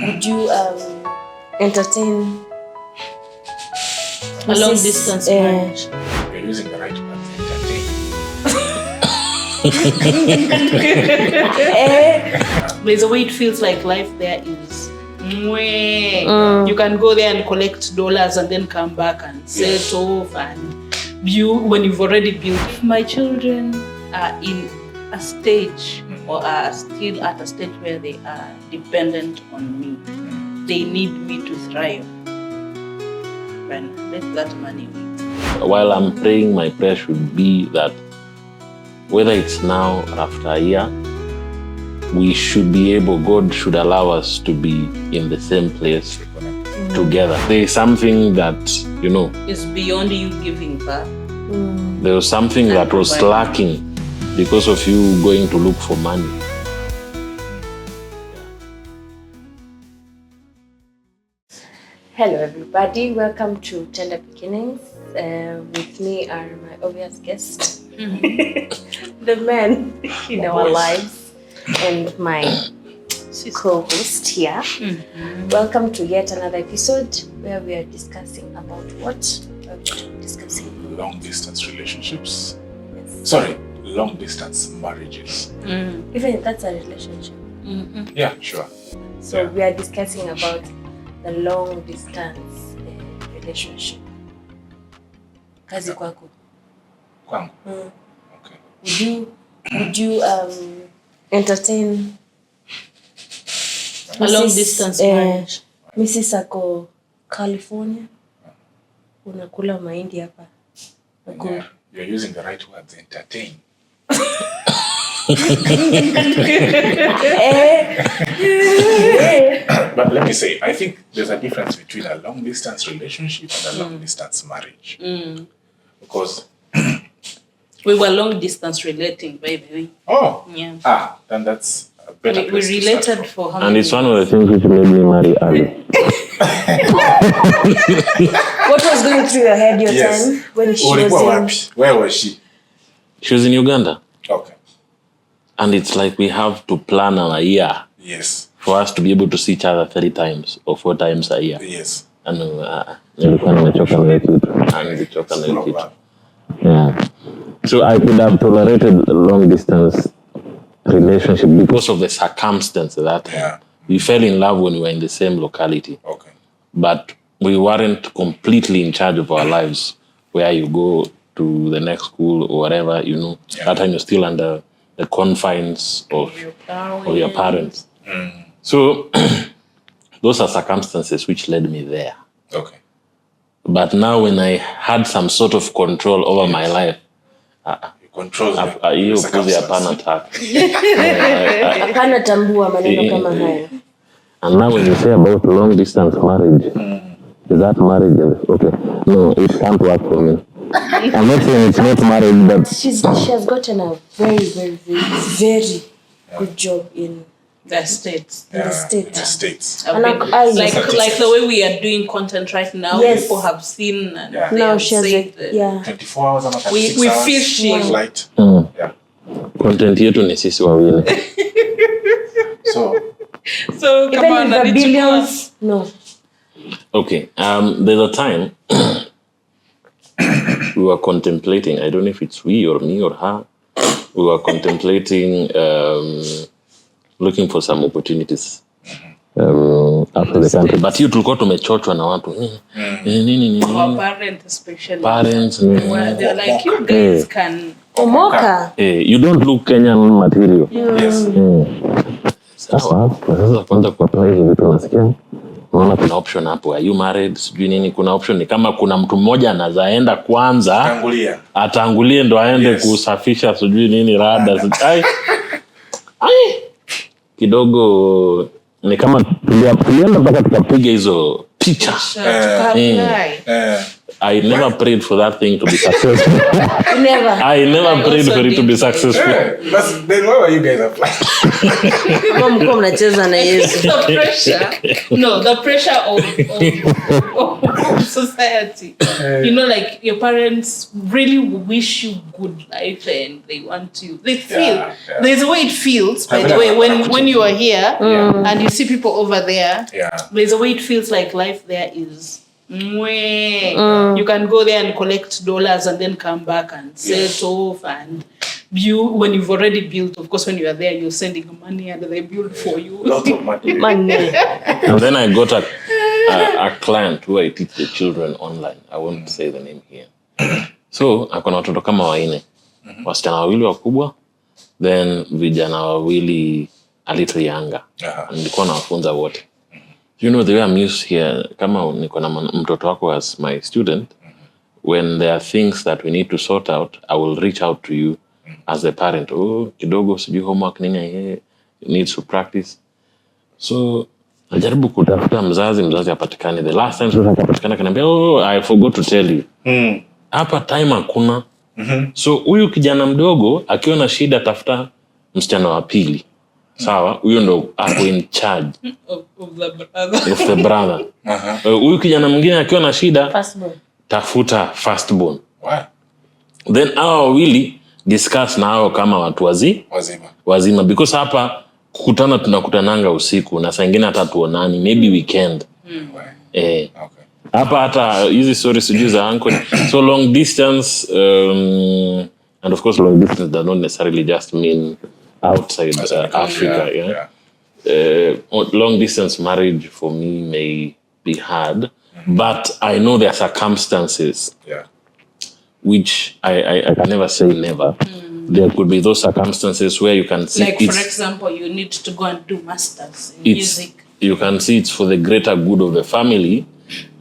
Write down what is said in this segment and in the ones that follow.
Would you entertain a long distance marriage? You're using the right word, entertain. There's a way it feels like life there is Wueh. You can go there and collect dollars and then come back and set off and build when you've already built. If my children are in a stage or are still at a stage where they are dependent on me, they need me to thrive. And let that money wait. While I'm praying, my prayer should be that whether it's now or after a year, we should be able, God should allow us to be in the same place together. There is something that, It's beyond you giving back. There was something that was lacking because of you going to look for money. Hello everybody, welcome to Tender Beginnings. With me are my obvious guests, the men in our lives, and my co-host here. Welcome to yet another episode where we are discussing about what? Long distance relationships. Yes. Sorry, long distance marriages. Even if that's a relationship. Yeah, sure. So we are discussing about the long distance relationship. Kazi kwako. Kwangu. Okay. Would you entertain a long distance marriage? Mrs. Ako California. Unakula mahindi hapa. Yeah, you're using the right words, entertain. But let me say, I think there's a difference between a long distance relationship and a long distance marriage. Because we were long distance relating, by the way. Oh, yeah. Then that's a better we place related for how many And it's one of the things which made me marry early. What was going through your head time when she was in? Where was she? She was in Uganda. Okay. And it's like we have to plan on a year. Yes. For us to be able to see each other 3 times or 4 times a year. Yes. And yeah. So I could have tolerated a long distance relationship because of the circumstances that we fell in love when we were in the same locality. Okay. But we weren't completely in charge of our lives, where you go to the next school or whatever, that time you're still under the confines of your parents. So those are circumstances which led me there. Okay. But now when I had some sort of control over my life, you control the circumstances. And now when you say about long distance marriage, is that marriage? Okay. No, it can't work for me. I'm not saying it's not marriage, but she has gotten a very, very, very, very good job in the States. In the States. Like the way we are doing content right now, people have seen and now she has 24 hours and we feel flight. Content yetu ni sisi wawili. So come on, the billions. No. Okay. There's a time we were contemplating, I don't know if it's we or me or her, we were contemplating looking for some opportunities after the country. But you tulikuwa tumechochwa na watu. Our parents especially. Parents. They're like, you guys can omoka. You don't look Kenyan material. Yes. Sasa kwanza kwa apply hivi vitu nasikia. Unaona kuna option hapo. Are you married? Sijui nini, kuna option ni kama kuna mtu mmoja anazaenda kwanza. Atangulie ndo aende kusafisha sijui nini rada. Kidogo ni kama tulienda mpaka tukapiga hizo picha. I never prayed for that thing to be successful. Never. I never prayed for it to be successful. But then why were you guys applying? Kama mko mnacheza na Yesu. The pressure. No, the pressure of society. You know, like your parents really wish you good life and they want you. They feel there's a way it feels. By the way, when you are here and you see people over there, there's a way it feels like life there is. Wueh. You can go there and collect dollars and then come back and set off and when you've already built. Of course, when you are there, you're sending money and they build for you. Lots of money. And then I got a client who I teach the children online. I won't say the name here. So akona watoto kama 4. Wasichana 2 wakubwa, then vijana 2 a little younger. Nilikuwa nawafunza wote. You know, the way I'm used here, kama niko na mtoto wako as my student, when there are things that we need to sort out, I will reach out to you as the parent. Oh, kidogo sijui homework nini needs to practice. So najaribu kutafuta mzazi hapatikani. The last time sasa akapatikana kaniambia, oh, I forgot to tell you. Hapa time hakuna. So huyu kijana mdogo akiwa na shida tafuta msichana wa pili. Sawa, huyo ndo ako in charge of the brother. Huyu kijana mwingine akiwa na shida tafuta firstborn. Then hao wawili discuss na hao kama watu wazima because hapa kukutana tunakutananga usiku na saa nyingine hata tuonani maybe weekend. Hapa hata hizi story sijui za uncle. So long distance and of course long distance does not necessarily just mean outside Africa. Long distance marriage for me may be hard, but I know there are circumstances which I can never say never. There could be those circumstances where you can see, like for example, you need to go and do masters in music. You can see it's for the greater good of the family,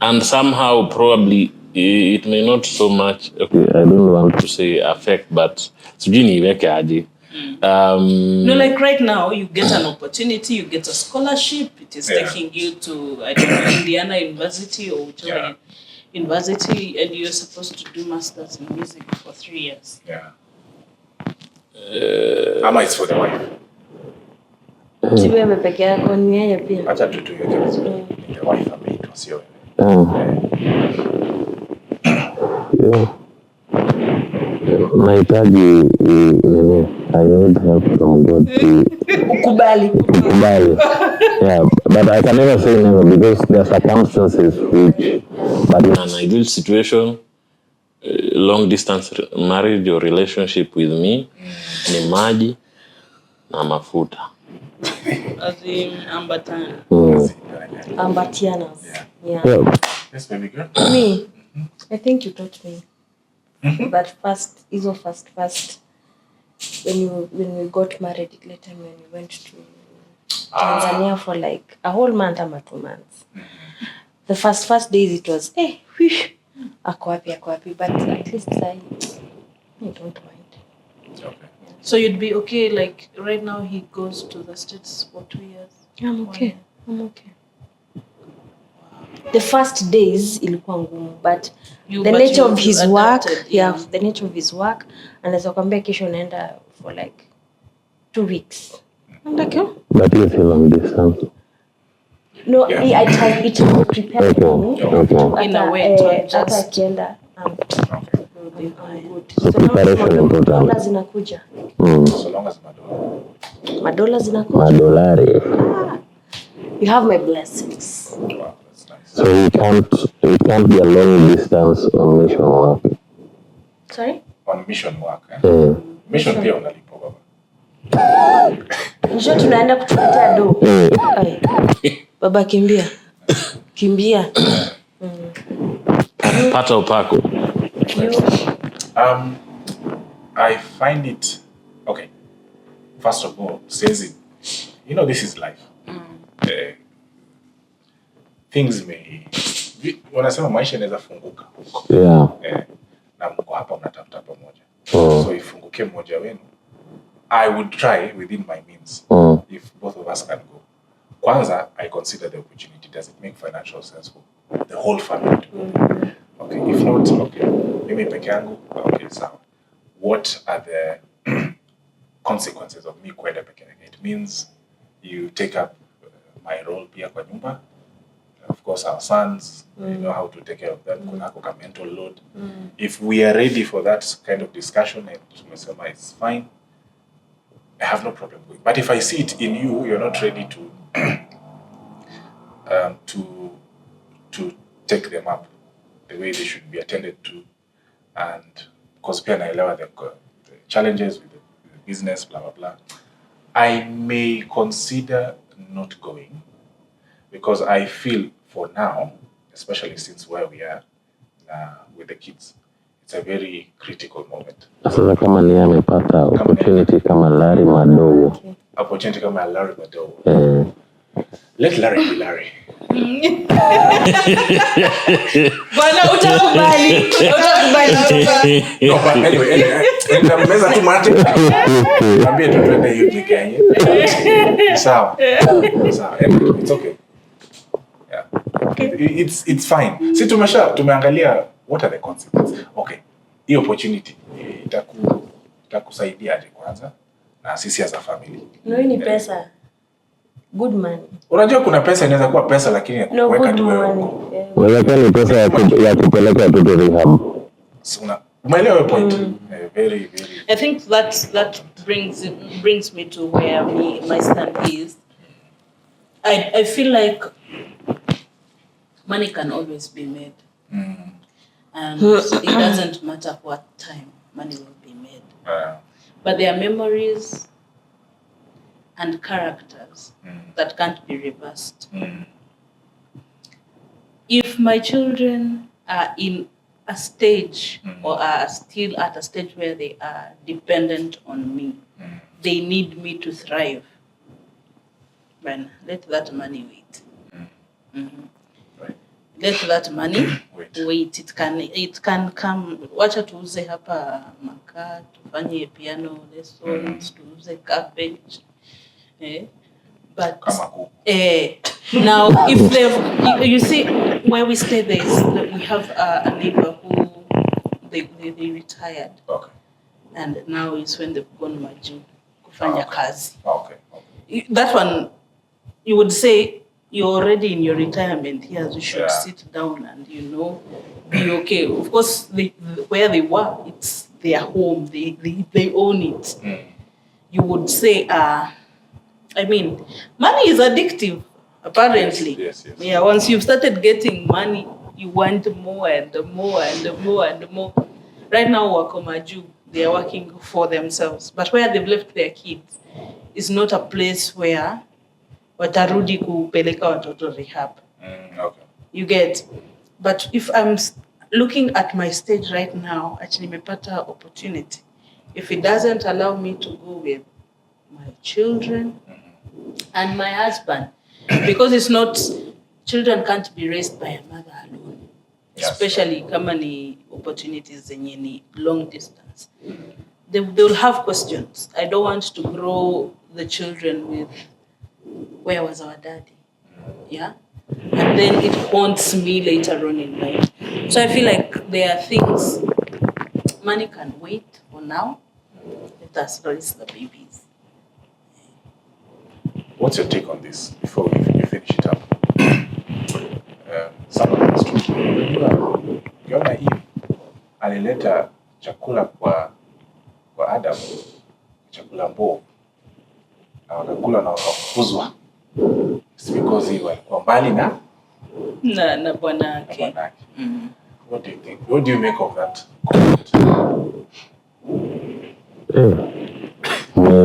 and somehow probably it may not so much. Okay, I don't want to say affect, but no, like right now, you get an opportunity, you get a scholarship. It is taking you to Indiana University or whichever university, and you're supposed to do masters in music for 3 years. How much for the wife? Wewe peke yako ni yeye pia. Acha tu yote. The wife ameitwa sio wewe. Nahitaji nini? I need help from God. Ukubali. Yeah, but I can never say never because there are circumstances which, but in an ideal situation, long distance marriage or relationship with me, ni maji na mafuta. As in ambatana. Ambatianas. Yeah. Yes, baby girl. Me, I think you taught me. But first, when we got married, later when we went to Tanzania for like a whole month or 2 months. The first days it was, ako wapi, but at least I don't mind. Okay. So you'd be okay, like right now he goes to the States for 2 years? I'm okay. The first days ilikuwa ngumu, but the nature of his work, the nature of his work, anaweza kwambia kesho naenda for like 2 weeks. I'm like, But you feel long distance. No, I try it to prepare for me. In a way, to adjust. Akienda, I'm good. So preparation important. Dola zinakuja. So long as Madola zinakuja. Madolari. You have my blessings. wow, that's nice. So it can't be a long distance on mission work. Sorry? On mission work, Mission pia unalipo baba. Njoo tunaenda kutuletea do. Baba kimbia. Pata upako. I find it okay. First of all, says it. You know, this is life. Things may. Wanasema maisha inaweza funguka huko. Na mko hapa mnatafuta pamoja. So ifunguke mmoja wenu. I would try within my means if both of us can go. Kwanza, I consider the opportunity. Does it make financial sense for the whole family to go? Okay, if not, okay, mimi peke yangu, okay, sawa. What are the consequences of me kwenda peke yangu? It means you take up my role pia kwa nyumba. Of course, our sons, you know how to take care of them. Kuna kuka mental load. If we are ready for that kind of discussion, and tumesema it's fine, I have no problem with it. But if I see it in you, you're not ready to to take them up the way they should be attended to, and because pia naelewa the challenges with the business, blah blah blah, I may consider not going, because I feel for now, especially since where we are with the kids, it's a very critical moment. Sasa kama ni amepata opportunity kama Larry madogo. Opportunity kama Larry madogo. Let Larry be Larry. Bwana utakubali. No, but anyway, meza tu mate. Ambie tu twende hiyo jikanye. Sawa. Sawa. It's okay. Yeah. It's fine. Si tumeangalia what are the consequences. Okay. Hii opportunity itakusaidia aje kwanza na sisi as a family. No, ni pesa. Good money. Unajua kuna pesa inaweza kuwa pesa lakini ya kuweka tu wewe huko. Unaweza ni pesa ya kupeleka watoto rehab. Umeelewa point? Very. I think that brings me to where my stand is. I feel like money can always be made. And it doesn't matter what time money will be made. But there are memories and characters that can't be reversed. If my children are in a stage or are still at a stage where they are dependent on me, they need me to thrive, then let that money wait. Let that money wait. It can come. Wacha tuuze hapa makaa, tufanye piano lessons, tuuze cabbage. But now, if you see where we stay, we have a neighbor who they retired, and now is when they've gone maju kufanya kazi. That one, you would say you're already in your retirement years. You should sit down and be okay. Of course, where they were, it's their home. They own it. You would say, money is addictive, apparently. Yes. Yeah, once you've started getting money, you want more and more and more and more. Right now, Wakomaju, they are working for themselves. But where they've left their kids is not a place where watarudi kupeleka watoto rehab. You get? But if I'm looking at my stage right now, actually, nimepata opportunity. If it doesn't allow me to go with my children and my husband, because it's not, children can't be raised by a mother alone, especially kama ni opportunities zenye ni long distance. They will have questions. I don't want to grow the children with, where was our daddy? Yeah? And then it haunts me later on in life. So I feel like there are things, money can wait for now. Let us raise the babies. What's your take on this before we finish it up? Some of us too. Ukiona hii alileta chakula kwa Adam, chakula mbovu, na wakakula na wakafuzwa. It's because he walikuwa mbali na bwana yake. What do you think? What do you make of that comment?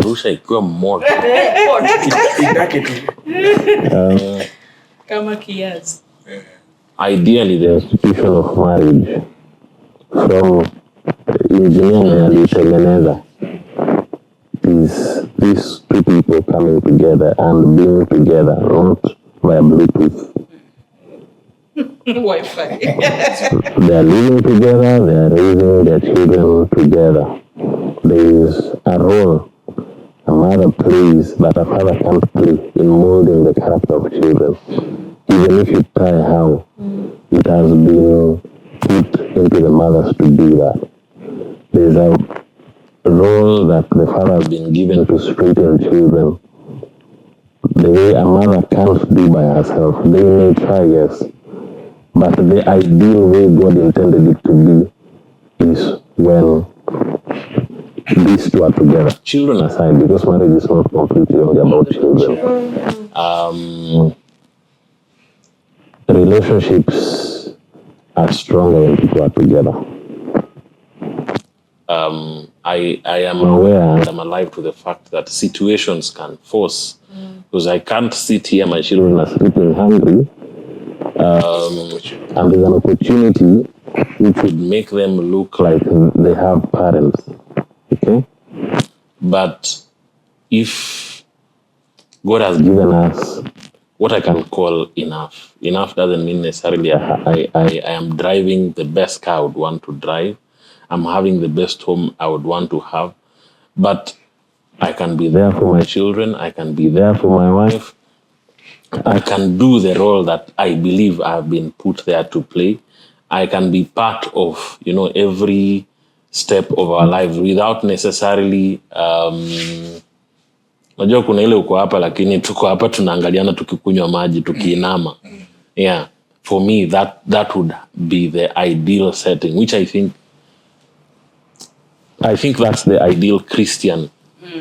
Rusha ikiwa moto. Kama kiasi. Ideally, the institution of marriage from engineer alitengeneza is these two people coming together and being together, not via Bluetooth. Wi-Fi. They are living together, they are raising their children together. There is a role a mother plays that a father can't play in molding the character of children. Even if you try how, it has been put into the mothers to do that. There's a role that the father has been given to straighten children. The way a mother can't do by herself. They may try, yes. But the ideal way God intended it to be is when these two are together. Children aside, because marriage is not completely only about children. Relationships are stronger when people are together. I am aware and I'm alive to the fact that situations can force, because I can't sit here, my children are sleeping hungry, and there's an opportunity which would make them look like they have parents. Okay? But if God has given us what I can call enough doesn't mean necessarily I am driving the best car I would want to drive. I'm having the best home I would want to have. But I can be there for my children. I can be there for my wife. I can do the role that I believe I've been put there to play. I can be part of, every step of our lives without necessarily unajua kuna ile uko hapa lakini tuko hapa tunaangaliana tukikunywa maji tukiinama. Yeah, for me that would be the ideal setting, which I think that's the ideal Christian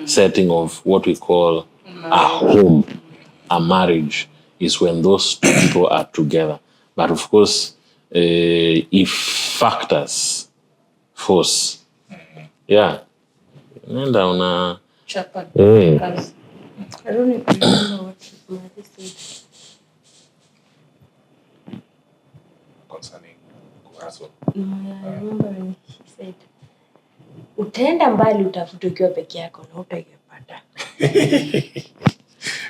setting of what we call a home. A marriage is when those two people are together. But of course, if factors force, nenda una Chapa. I don't even remember what Mary said. Concerning hustle. No, I remember when she said, utaenda mbali utafuta ukiwa peke yako na utaipata.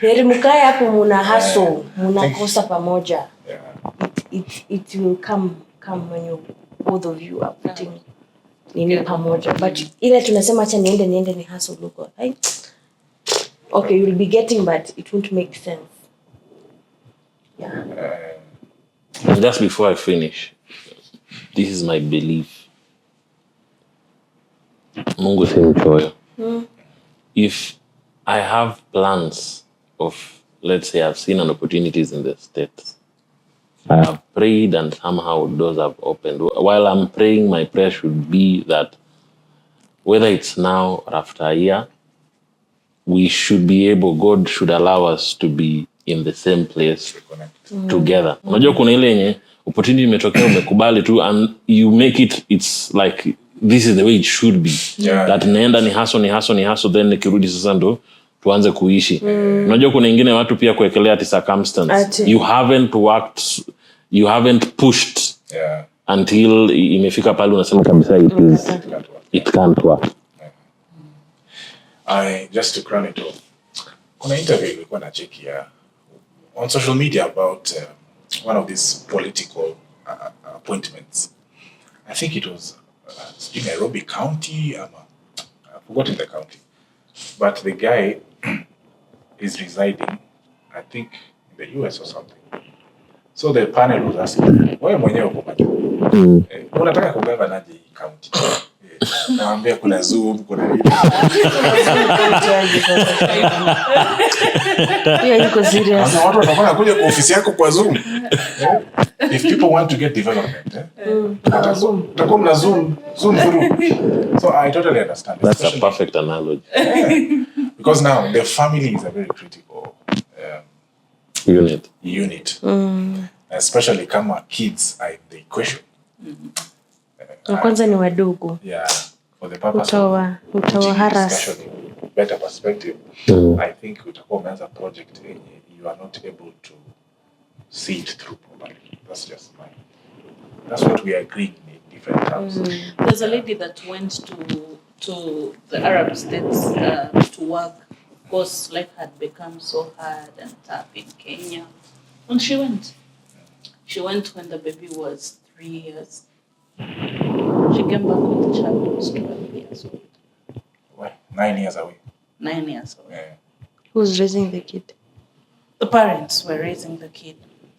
Heri mkae hapo muna hustle, mnakosa pamoja. It will come when you both of you are putting nini pamoja. But ile tunasema acha niende ni hustle huko. Okay, you'll be getting, but it won't make sense. Yeah. Just before I finish, this is my belief. Mungu si mchoyo. If I have plans of, let's say, I've seen an opportunities in the States, I have prayed and somehow doors have opened. While I'm praying, my prayer should be that whether it's now or after a year, we should be able, God should allow us to be in the same place together. Unajua kuna ile yenye opportunity imetokea umekubali tu and you make it, it's like this is the way it should be. That naenda ni hustle then nikirudi sasa ndo tuanze kuishi. Unajua kuna ingine watu pia kuekelea ati circumstance. You haven't worked, you haven't pushed until imefika pale unasema kabisa it can't work. Just to crown it off, kuna interview ilikuwa na cheki on social media about one of these political appointments. I think it was Nairobi County, I've forgotten the county, but the guy is residing, I think, in the US or something. So the panel was asking, wewe mwenyewe uko majuu, unataka kugava aje hii county? Naambia kuna Zoom, kuna nini. Yuko serious. Watu wanafanya kuja kwa ofisi yako kwa Zoom. If people want to get development, utakuwa mna Zoom through. So I totally understand. That's a perfect analogy. Because now the family is a very critical unit. Especially kama kids are in the equation. Kwanza ni wadogo. Yeah, for the purpose of discussion, better perspective, I think utakuwa umeanza project you are not able to see it through properly. That's what we agree in different terms. There's a lady that went to the Arab states to work because life had become so hard and tough in Kenya. And she went when the baby was 3 years. She came back when the child was 12 years old. What? 9 years away. 9 years old. Yeah. Who's raising the kid? The parents were raising the kid.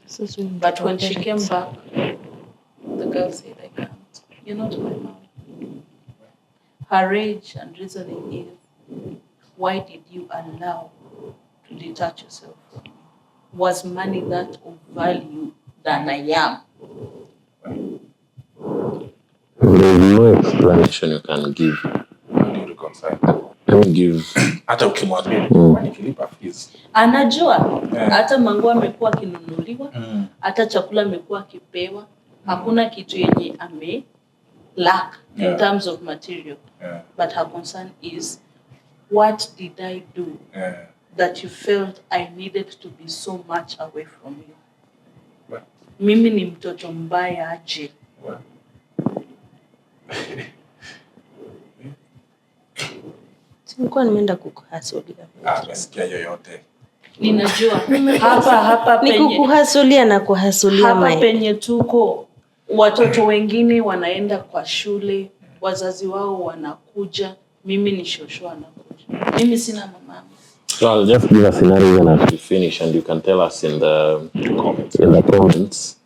So but when she came back, The girl said, I can't. You're not my mom. Her rage and reasoning is, why did you allow to detach yourself from me? Was money that of value than I am? There's no explanation you can give. How do you reconcile? Let me give. Hata ukimwambia kwani kilipa fees. Anajua hata manguo amekuwa akinunuliwa, hata chakula amekuwa akipewa, hakuna kitu yenye lack in terms of material. But her concern is, what did I do that you felt I needed to be so much away from you? What? Mimi ni mtoto mbaya aje. What? Nilikuwa nimeenda kukuhasulia. Nasikia yoyote. Ninajua hapa penye ni kukuhasulia na kuhasulia hapa penye tuko, watoto wengine wanaenda kwa shule, wazazi wao wanakuja, mimi ni shosho anakuja. Mimi sina mama. So I'll just give a scenario when we finish, and you can tell us in the comments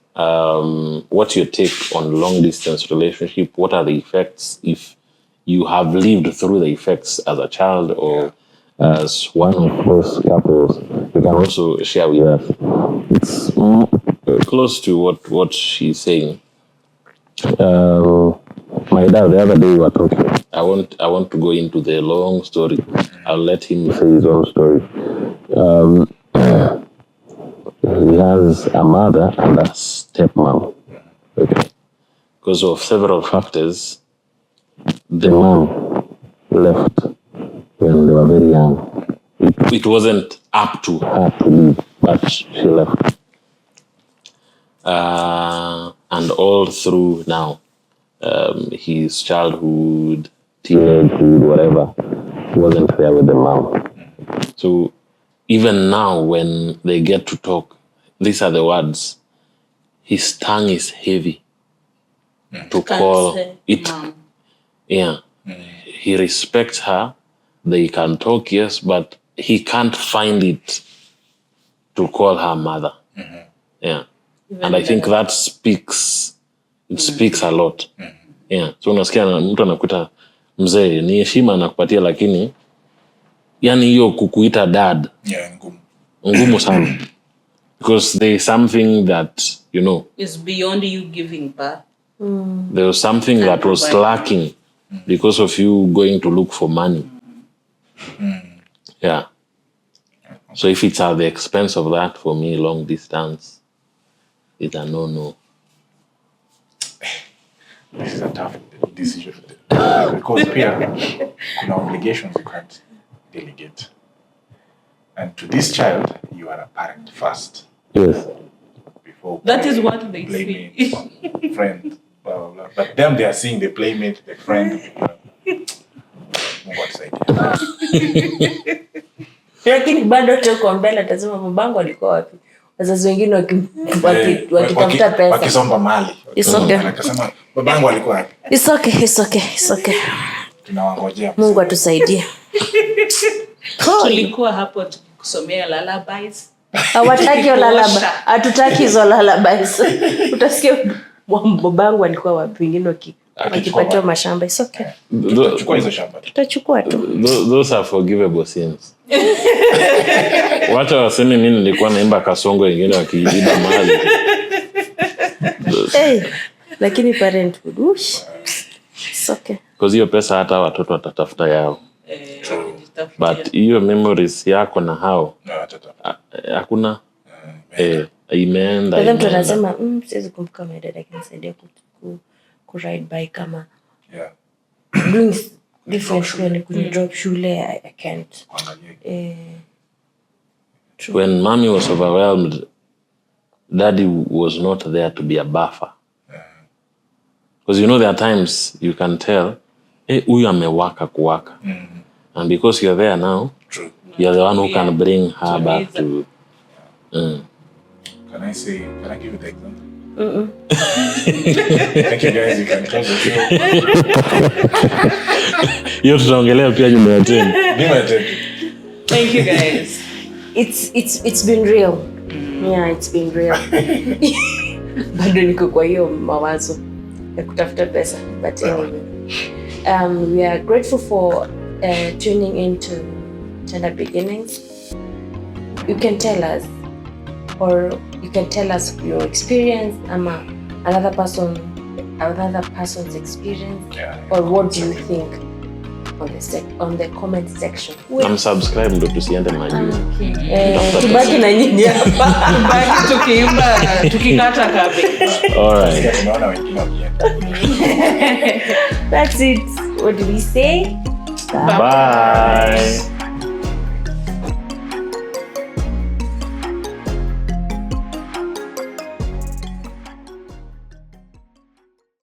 what's your take on long distance relationship. What are the effects if you have lived through the effects as a child or as one of those couples? You can also share with us. It's close to what she's saying. My dad, the other day we were talking. I want to go into the long story. I'll let him say his own story. He has a mother and a stepmom. Okay. Because of several factors, the mom left when they were very young. It wasn't up to her to leave, but she left. And all through now, his childhood, teenagehood, whatever, wasn't there with the mom. So even now when they get to talk, these are the words. His tongue is heavy to call it. Mom. Yeah. He respects her. They can talk, yes, but he can't find it to call her mother. Yeah. And I think that speaks a lot. Yeah. So unasikia mtu anakuita mzee, ni heshima anakupatia, lakini yani hiyo kukuita dad. Yeah, ngumu sana. Because there is something that, you know, is beyond you giving birth. There was something that was lacking because of you going to look for money. Yeah. So if it's at the expense of that, for me, long distance, it's a no-no. This is a tough decision. Because here, kuna obligations you can't delegate. And to this child, you are a parent first. Yes. Before that is what they say. Friend, blah, blah, blah. But them, they are seeing the playmate, the friend. Lakini bado tuko mbele, atasema mabango alikuwa wapi? Wazazi wengine wakitafuta pesa. Wakisomba mali. It's okay. Akasema babangu alikuwa wapi? It's okay. Tunawangojea. Mungu atusaidie. Tulikuwa hapo tukikusomea lullabies. Hawataki lullabies. Hatutaki hizo lullabies. Utasikia babangu alikuwa wapi, wengine wakipatiwa mashamba. It's okay. Tutachukua hizo shamba. Tutachukua tu. Those are forgivable sins. Wacha waseme mimi nilikuwa naimba kasongo, wengine wakiiba mali. Hey, lakini parenthood, it's okay. Because hiyo pesa hata watoto watatafuta yao. But hiyo memories yako na hao hakuna. Imeenda. Mtu anasema siwezi kumbuka my dad akinisaidia ku ride bike kama doing different when you drop shule. I can't. When mommy was overwhelmed, daddy was not there to be a buffer. Because you know there are times you can tell, huyu amewaka kuwaka. And because you're there now, you're the one who can bring her back to... Can I give you the example? Thank you guys, you can close the show. Hiyo tutaongelea pia nyuma ya tena. Thank you guys. It's been real. Yeah, it's been real. bado niko kwa hiyo mawazo ya kutafuta pesa, but anyway, we are grateful for tuning into Tender Beginnings. You can tell us, or you can tell us your experience, another person's experience, or what do you think on the comment section. I'm subscribed ndo tusiende manyu. Tubaki na nyinyi hapa. Tubaki tukiimba tukikata kabe. All right. That's it. What do we say? Bye.